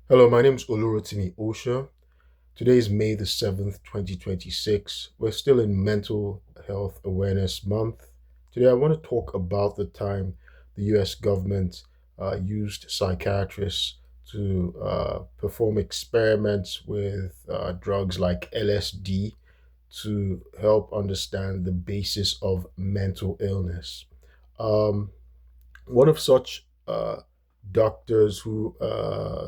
Hello, my name is Olurotimi Osha. Today is May the 7th, 2026. We're still in Mental Health Awareness Month. Today, I want to talk about the time the US government used psychiatrists to perform experiments with drugs like LSD to help understand the basis of mental illness. Um, One of such doctors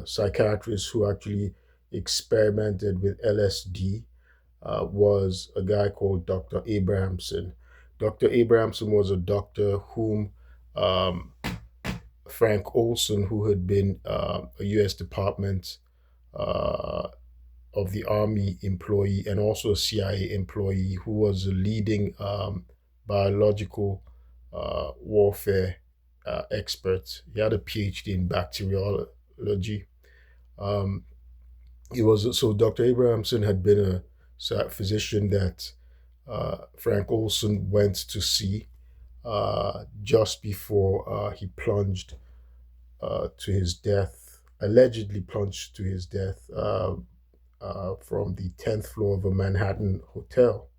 psychiatrists who actually experimented with LSD was a guy called Dr. Abrahamson. Dr. Abrahamson was a doctor whom um, Frank Olson, who had been a U.S. Department uh, of the Army employee and also a CIA employee, who was a leading biological warfare expert. He had a PhD in bacteriology. Um, he was so Dr. Abrahamson had been a physician that Frank Olson went to see just before he plunged to his death, allegedly plunged to his death from the 10th floor of a Manhattan hotel.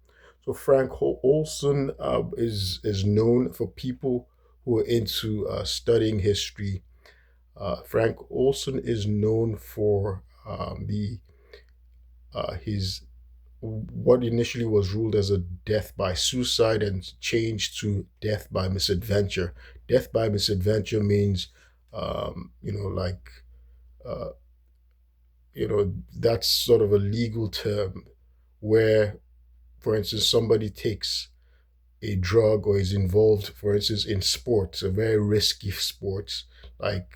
So Frank Olson is known for people who are into studying history. Frank Olson is known for the his what initially was ruled as a death by suicide and changed to death by misadventure. Death by misadventure means, like uh, that's sort of a legal term where, for instance, somebody takes a drug or is involved, for instance, in sports, a very risky sports, like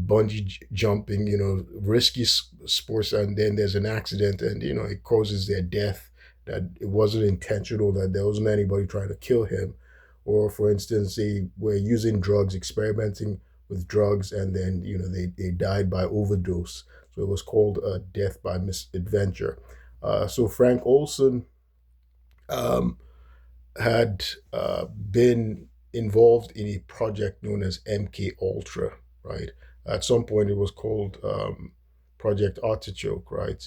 bungee jumping, risky sports, and then there's an accident, and it causes their death. That it wasn't intentional, that there wasn't anybody trying to kill him, or for instance, they were using drugs, experimenting with drugs, and then they died by overdose. So it was called death by misadventure. So Frank Olson um, had been involved in a project known as MKUltra, right? At some point, it was called Project Artichoke, right?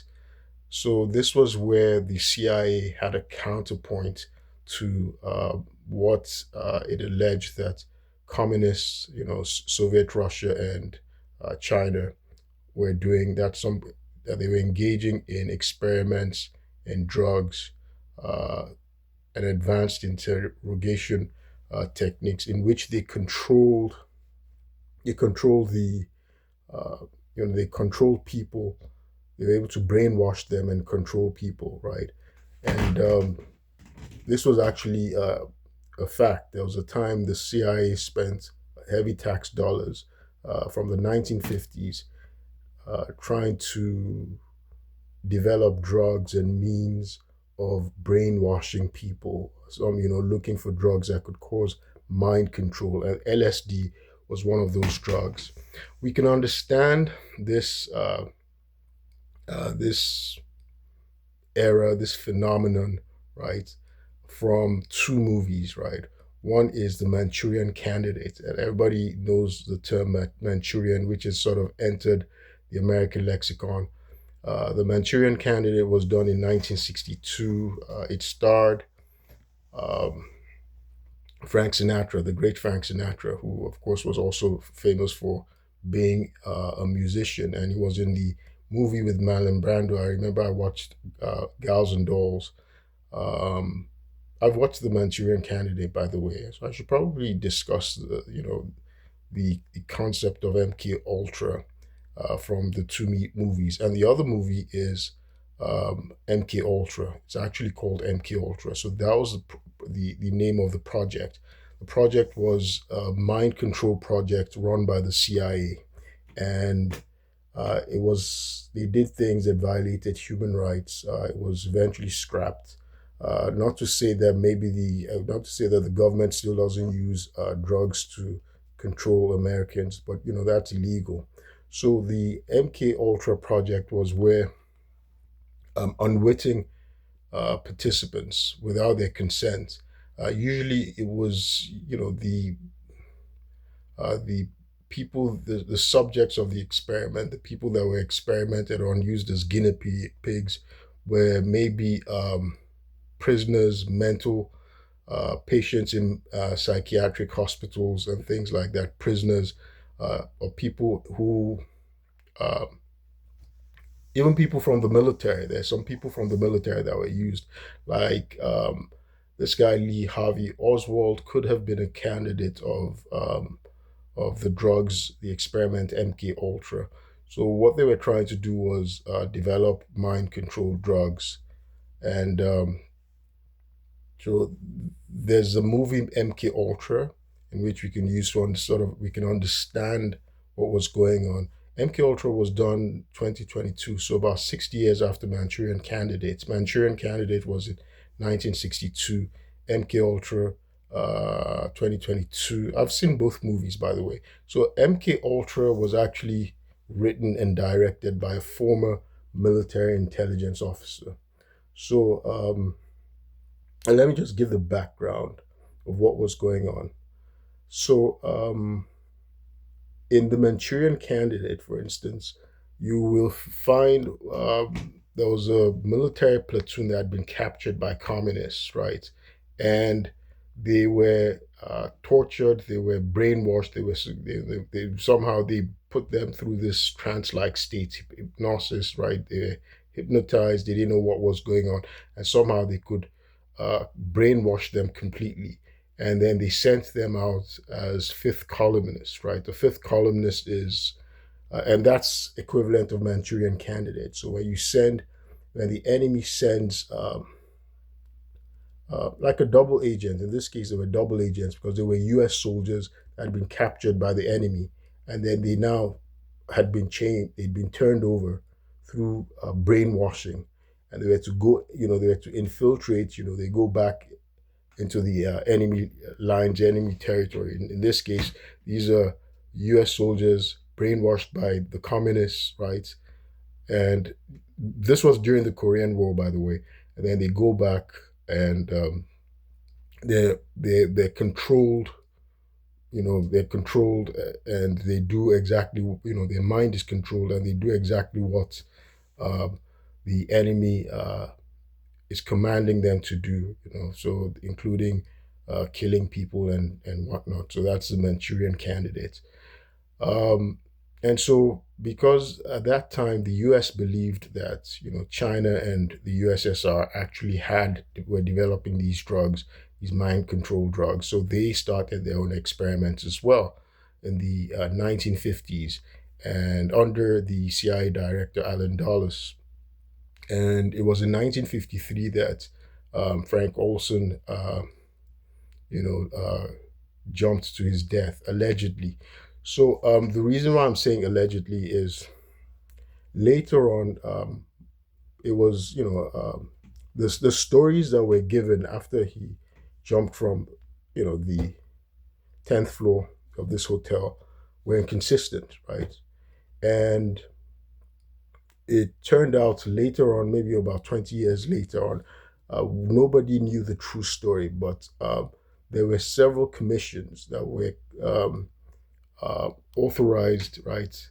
So this was where the CIA had a counterpoint to what it alleged that communists, Soviet Russia and China were doing. That they were engaging in experiments and drugs uh, and advanced interrogation techniques in which they controlled uh, they controlled people. They were able to brainwash them and control people, right? And this was actually a fact. There was a time the CIA spent heavy tax dollars from the 1950s trying to develop drugs and means of brainwashing people. Some, looking for drugs that could cause mind control. And LSD was one of those drugs. We can understand this era, this phenomenon, right, from two movies, right? One is the Manchurian Candidate, and everybody knows the term Manchurian, which has sort of entered the American lexicon. The Manchurian Candidate was done in 1962. It starred um, Frank Sinatra, the great Frank Sinatra, who, of course, was also famous for being a musician. And he was in the movie with Marlon Brando. I remember I watched Gals and Dolls. Um, I've watched The Manchurian Candidate, by the way, so I should probably discuss the concept of MK Ultra from the two movies, and the other movie is MK Ultra. It's actually called MK Ultra. So that was the name of the project. The project was a mind control project run by the CIA, and they did things that violated human rights. It was eventually scrapped. Not to say that the government still doesn't use drugs to control Americans, but that's illegal. So the MK Ultra project was where unwitting participants, without their consent, usually it was the people, the subjects of the experiment, the people that were experimented on, used as pigs, were maybe prisoners, mental patients in psychiatric hospitals and things like that, prisoners, or people who, uh, even people from the military. There's some people from the military that were used, like this guy Lee Harvey Oswald could have been a candidate of the drugs, the experiment MKUltra. So what they were trying to do was develop mind control drugs, and so there's a movie MK Ultra in which we can use to sort of we can understand what was going on. MK Ultra was done 2022, so about 60 years after Manchurian Candidate. Manchurian Candidate was in 1962. MK Ultra 2022. I've seen both movies, by the way. So MK Ultra was actually written and directed by a former military intelligence officer. So and let me just give the background of what was going on. So, in the Manchurian Candidate, for instance, you will find there was a military platoon that had been captured by communists, right? And they were tortured, they were brainwashed, somehow they put them through this trance-like state, hypnosis, right? They were hypnotized, they didn't know what was going on, and somehow they could brainwash them completely, and then they sent them out as fifth columnists, right? The fifth columnist is, and that's equivalent of Manchurian Candidate. So when the enemy sends, like a double agent, in this case, they were double agents because they were U.S. soldiers that had been captured by the enemy, and then they now had been chained, they'd been turned over through brainwashing, and they were to go, they were to infiltrate, they go back into the enemy lines, enemy territory. In this case, these are U.S. soldiers brainwashed by the communists, right? And this was during the Korean War, by the way. And then they go back, and they're controlled. They're controlled, and they do exactly. Their mind is controlled, and they do exactly what uh, the enemy is commanding them to do, so including killing people and whatnot. So that's the Manchurian Candidate. Um, and so, because at that time the U.S. believed that China and the USSR actually were developing these drugs, these mind control drugs, so they started their own experiments as well in the 1950s, and under the CIA director Alan Dulles. And it was in 1953 that Frank Olson, you know, uh, jumped to his death allegedly. So the reason why I'm saying allegedly is later on, it was the stories that were given after he jumped from the 10th floor of this hotel were inconsistent, right? And it turned out later on, maybe about 20 years later on, nobody knew the true story, but there were several commissions that were authorized, right,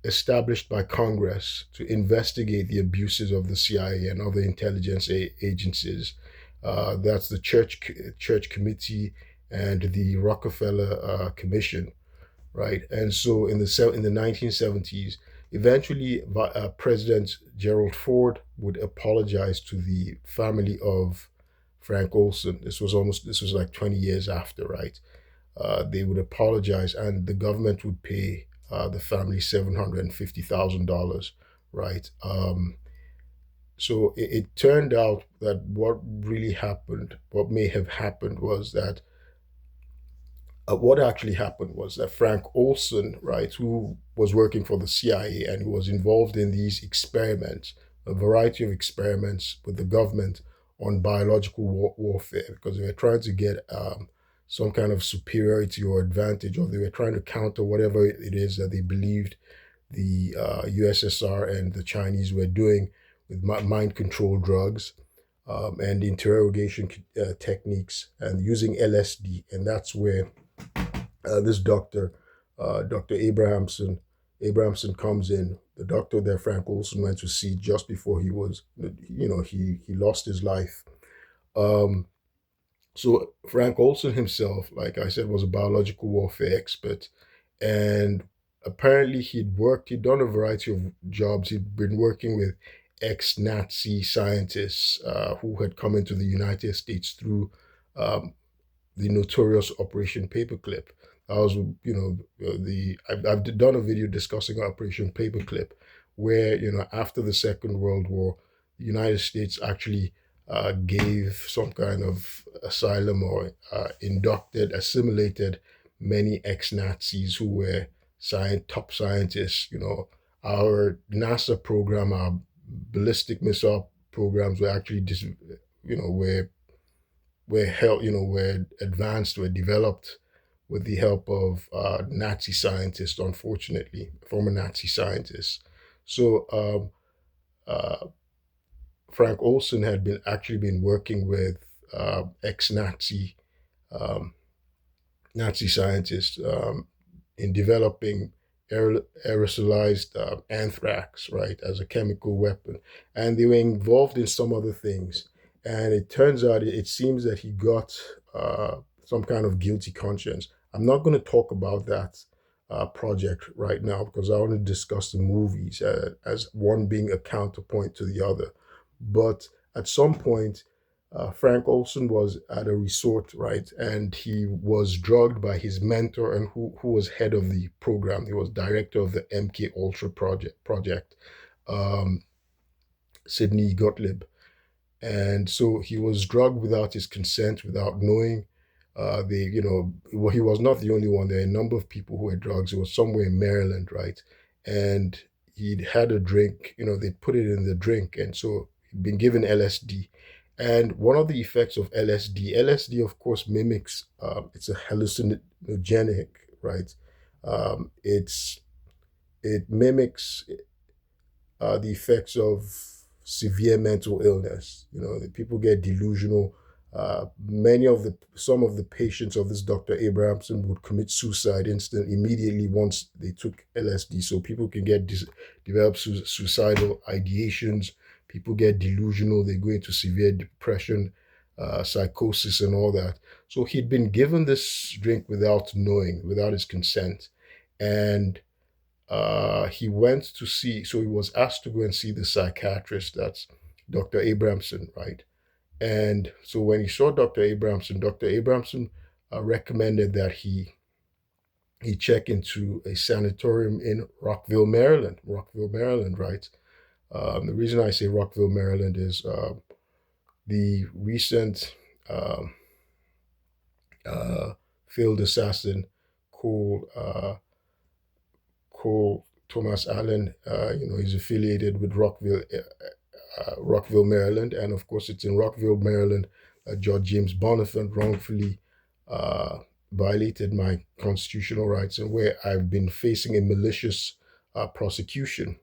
established by Congress to investigate the abuses of the CIA and other intelligence agencies. That's the Church Committee and the Rockefeller Commission, right? And so in the 1970s, eventually President Gerald Ford would apologize to the family of Frank Olson. This was like 20 years after, right? They would apologize, and the government would pay the family $750,000, right? So it turned out that what may have happened was that what actually happened was that Frank Olson, right, who was working for the CIA and who was involved in these experiments, a variety of experiments with the government on biological warfare, because they were trying to get some kind of superiority or advantage, or they were trying to counter whatever it is that they believed the USSR and the Chinese were doing with mind control drugs, and interrogation techniques and using LSD. And that's where this doctor, Dr. Abrahamson comes in. The doctor that Frank Olson went to see just before he lost his life. Um, so Frank Olson himself, like I said, was a biological warfare expert, and apparently he'd done a variety of jobs. He'd been working with ex-Nazi scientists who had come into the United States through um, the notorious Operation Paperclip. I was, I've done a video discussing Operation Paperclip, where after the Second World War, the United States actually gave some kind of asylum or assimilated many ex-Nazis who were top scientists. Our NASA program, our ballistic missile programs were actually were advanced, were developed with the help of Nazi scientists, unfortunately, former Nazi scientists. So uh, Frank Olson had been working with ex-Nazi um, Nazi scientists in developing aerosolized anthrax, right, as a chemical weapon. And they were involved in some other things. And it turns out, it seems that he got some kind of guilty conscience. I'm not going to talk about that project right now because I want to discuss the movies as one being a counterpoint to the other. But at some point, Frank Olson was at a resort, right? And he was drugged by his mentor and who was head of the program. He was director of the MKUltra project, um, Sidney Gottlieb. And so he was drugged without his consent, without knowing. Well, he was not the only one. There are a number of people who had drugs. It was somewhere in Maryland, right? And he'd had a drink. They put it in the drink, and so he'd been given LSD. And one of the effects of LSD, of course, mimics. It's a hallucinogenic, right? It's it mimics the effects of severe mental illness. The people get delusional. Some of the patients of this Dr. Abrahamson would commit suicide immediately once they took LSD. So people can develop suicidal ideations. People get delusional. They go into severe depression, psychosis, and all that. So he'd been given this drink without knowing, without his consent, and he went to see, so he was asked to go and see the psychiatrist, that's Dr. Abramson, right? And so when he saw Dr. Abramson recommended that he check into a sanatorium in Rockville, Maryland, right? The reason I say Rockville, Maryland is the recent um, uh, failed assassin called Thomas Allen. He's affiliated with Rockville, Maryland, and of course, it's in Rockville, Maryland. Judge James Bonifant wrongfully uh, violated my constitutional rights, and where I've been facing a malicious prosecution.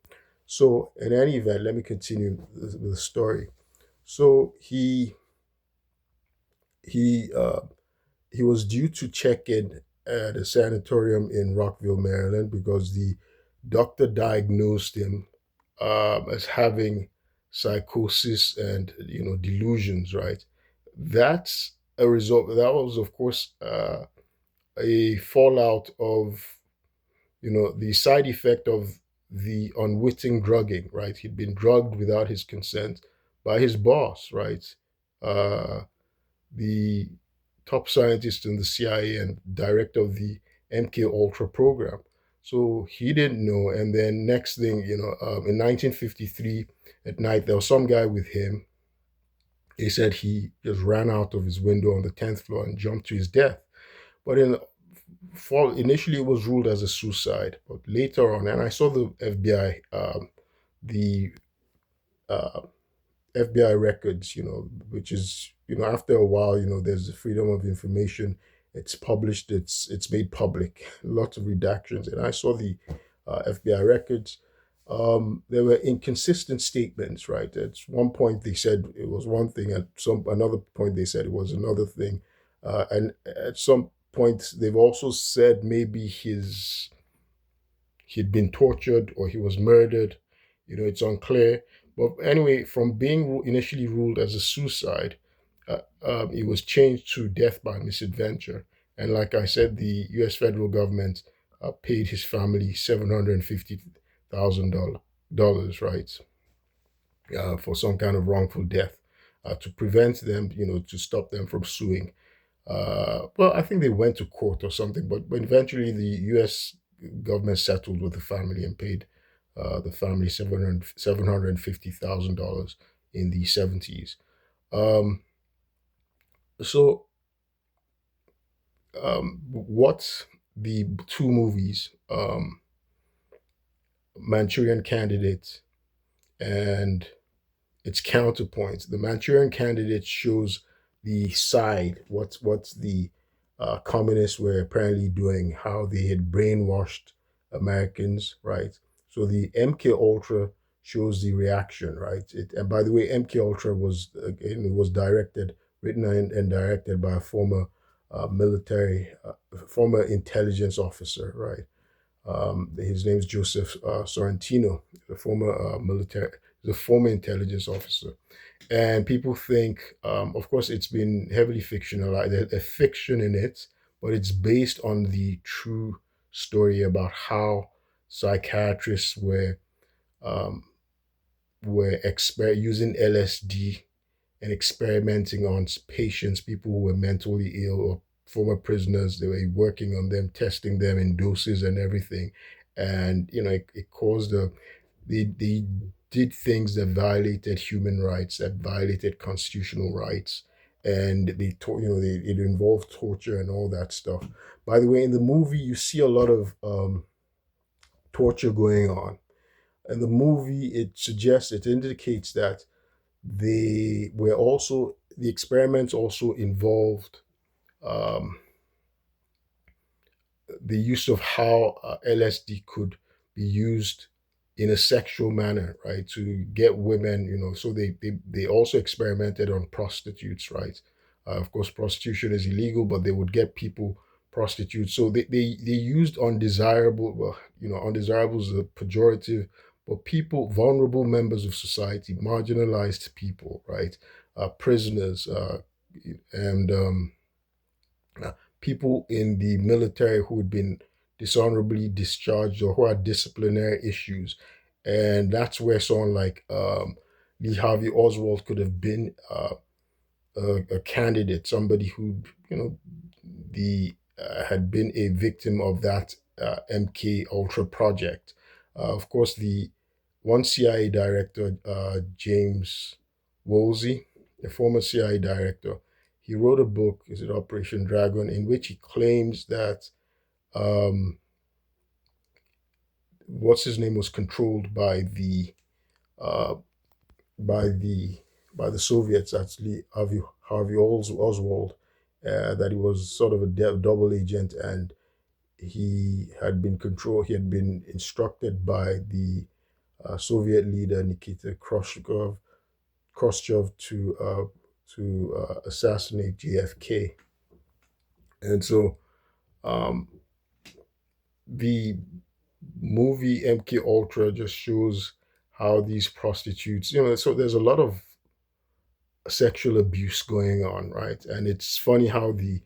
So, in any event, let me continue the story. So he uh, he was due to check in at a sanatorium in Rockville, Maryland, because the doctor diagnosed him as having psychosis and delusions. Right. That's a result. That was, of course, a fallout of the side effect of the unwitting drugging. Right. He'd been drugged without his consent by his boss. Right. Uh, the top scientist in the CIA and director of the MKUltra program. So he didn't know. And then next thing, in 1953 at night, there was some guy with him. He said he just ran out of his window on the 10th floor and jumped to his death. But in fall, initially it was ruled as a suicide. But later on, and I saw the FBI, the uh, FBI records, which is, after a while, there's the freedom of information. It's published, it's made public, lots of redactions. And I saw the FBI records. There were inconsistent statements, right? At one point they said it was one thing, at some another point they said it was another thing. And at some point they've also said maybe he'd been tortured or he was murdered. It's unclear. But anyway, from being initially ruled as a suicide, it was changed to death by misadventure. And like I said, the U.S. federal government paid his family $750,000, right, for some kind of wrongful death, to prevent them, to stop them from suing. Well, I think they went to court or something, but eventually the U.S. government settled with the family and paid the family $750,000 in the 70s. Um, so, what the two movies, Manchurian Candidate and its counterpoint. The Manchurian Candidate shows the side, what's the communists were apparently doing, how they had brainwashed Americans, right? So the MK Ultra shows the reaction, right? And by the way, MK Ultra was again, it was directed, written and directed by a former former intelligence officer, right? His name is Joseph Sorrentino, the former the former intelligence officer. And people think, of course, it's been heavily fictionalized. There's a fiction in it, but it's based on the true story about how psychiatrists um, were using LSD and experimenting on patients, people who were mentally ill or former prisoners. They were working on them, testing them in doses and everything. And, it caused they did things that violated human rights, that violated constitutional rights. And it involved torture and all that stuff. By the way, in the movie, you see a lot of torture going on. And the movie, it indicates that the experiments also involved um, the use of how LSD could be used in a sexual manner, right, to get women, so they also experimented on prostitutes, right? Of course, prostitution is illegal, but they would get people prostitutes. So they used undesirable, well, undesirable is a pejorative, but people, vulnerable members of society, marginalized people, right? Prisoners, and people in the military who had been dishonorably discharged or who had disciplinary issues. And that's where someone like Lee Harvey Oswald could have been a candidate, somebody who, the had been a victim of that MK Ultra project. Of course, the one CIA director, James Woolsey, the former CIA director, he wrote a book, is it Operation Dragon, in which he claims that um, what's his name was controlled uh, by the by the Soviets. Actually, Harvey Oswald, that he was sort of a double agent, and he had been instructed by the Soviet leader Nikita Khrushchev to assassinate JFK. And so um, the movie MK Ultra just shows how these prostitutes, so there's a lot of sexual abuse going on, right? And it's funny how the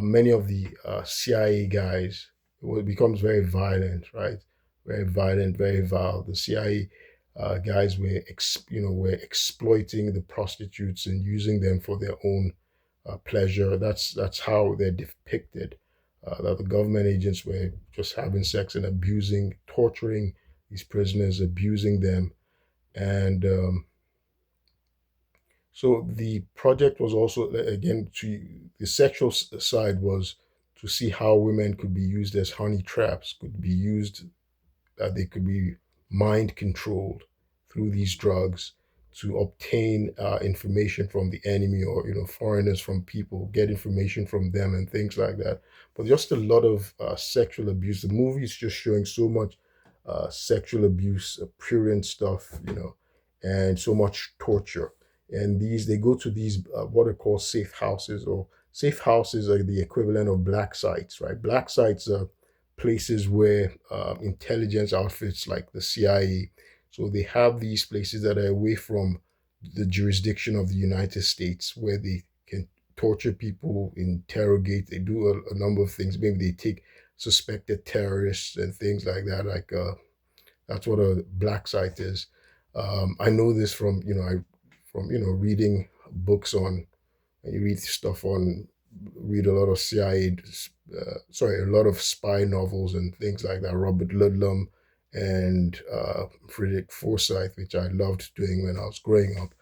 many of the CIA guys, it becomes very violent, right? Very violent, very vile. The CIA guys were exploiting the prostitutes and using them for their own pleasure. That's how they're depicted. That the government agents were just having sex and abusing, torturing these prisoners, abusing them, and so the project was also, again, to the sexual side was to see how women could be used as honey traps, could be used, that they could be mind controlled through these drugs to obtain information from the enemy, or foreigners, from people, get information from them and things like that. But just a lot of sexual abuse. The movie is just showing so much sexual abuse, prurient stuff, and so much torture. And they go to these what are called safe houses or safe houses are the equivalent of black sites, right? Black sites are places where intelligence outfits like the CIA, so they have these places that are away from the jurisdiction of the United States, where they can torture people, interrogate. They do a number of things. Maybe they take suspected terrorists and things like that. That's what a black site is. I know this from reading books on, and you read stuff on, read a lot of CIA, a lot of spy novels and things like that. Robert Ludlum and Frederick Forsyth, which I loved doing when I was growing up.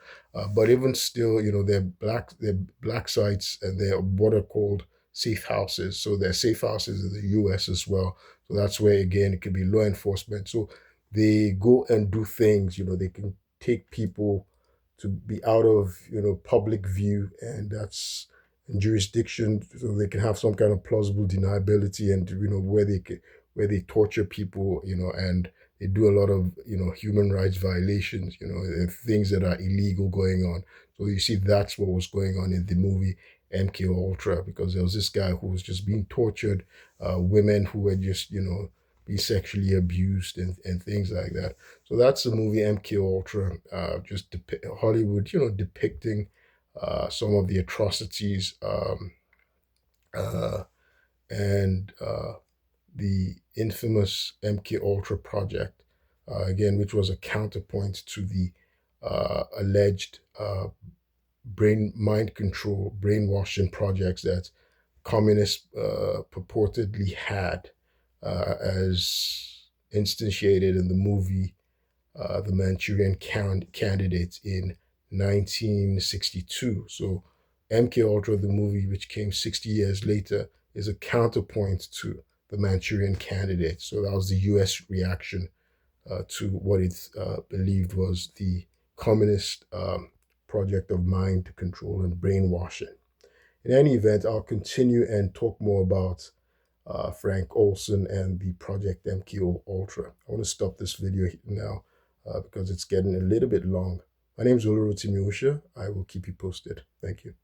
But even still, they're black sites, and they're what are called safe houses. So they're safe houses in the U.S. as well. So that's where again it could be law enforcement. So they go and do things. They can take people to be out of public view, and that's in jurisdiction, so they can have some kind of plausible deniability, and where they torture people, and they do a lot of human rights violations, and things that are illegal going on. So you see, that's what was going on in the movie MKUltra, because there was this guy who was just being tortured, women who were just be sexually abused, and things like that. So that's the movie MKUltra, just Hollywood, depicting some of the atrocities, uh, and the infamous MKUltra project, again, which was a counterpoint to the alleged mind control, brainwashing projects that communists purportedly had, as instantiated in the movie The Manchurian Candidate in 1962. So MKUltra, the movie, which came 60 years later, is a counterpoint to the Manchurian Candidate. So that was the U.S. reaction to what it believed was the communist project of mind control and brainwashing. In any event, I'll continue and talk more about Frank Olson and the Project MKUltra. I want to stop this video now because it's getting a little bit long. My name is Olurotimi Osha. I will keep you posted. Thank you.